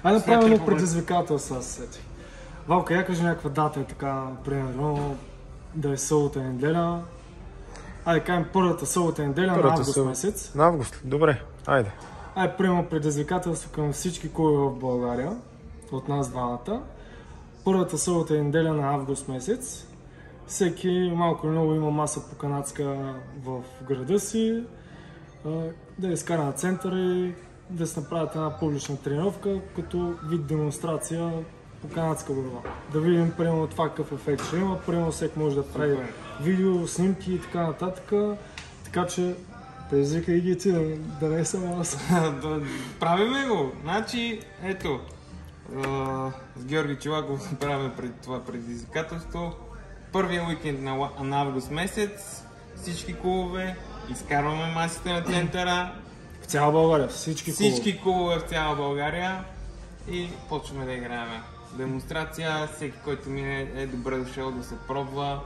Айде да правим едно предизвикателство, аз сетих. Валка, я кажи някаква дата е така, примерно, да е събота и неделя. Айде, кажем първата събота и неделя на август месец. На август, добре, айде. Айде, приема предизвикателство към всички клубове в България, от нас двамата. Първата събота и неделя на август месец. Всеки малко или много има маса по канадска в града си, да изкара на центъра и да се направят една публична тренировка, като вид демонстрация по канадска борба. Да видим, примерно, това какъв ефект ще има, примерно всеки може да прави видео, снимки и така нататък. Така че, предизвикай ги ти, да не е само аз. Правиме го! Значи, ето, с Георги Чилаков правим преди това предизвикателство. Първия уикенд на август месец, всички клубове, изкарваме масите на центъра. В цяла България, всички клубове в цяла България и почваме да играем. Демонстрация, всеки, който мине е добре дошъл да се пробва,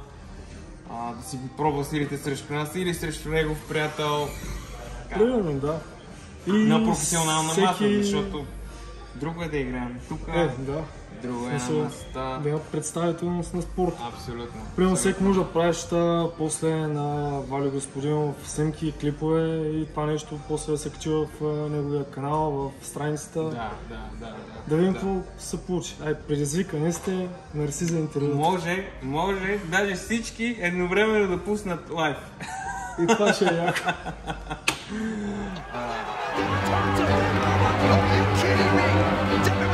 да си пробва силите срещу нас или срещу негов приятел. Примерно, да. И на професионална маса, защото друго е да играем. Тук да. Друго е на масата. Да има представителност на спорта. Абсолютно. Примерно всеки може да правиш после на Валю Господинов снимки и клипове и това нещо после да се качи в неговия канал, в страницата. Да. Да видим какво се получи. Предизвикани сте, мерси за интервю. Може, даже всички едновременно да пуснат лайв. И това ще е яко. Are you kidding me?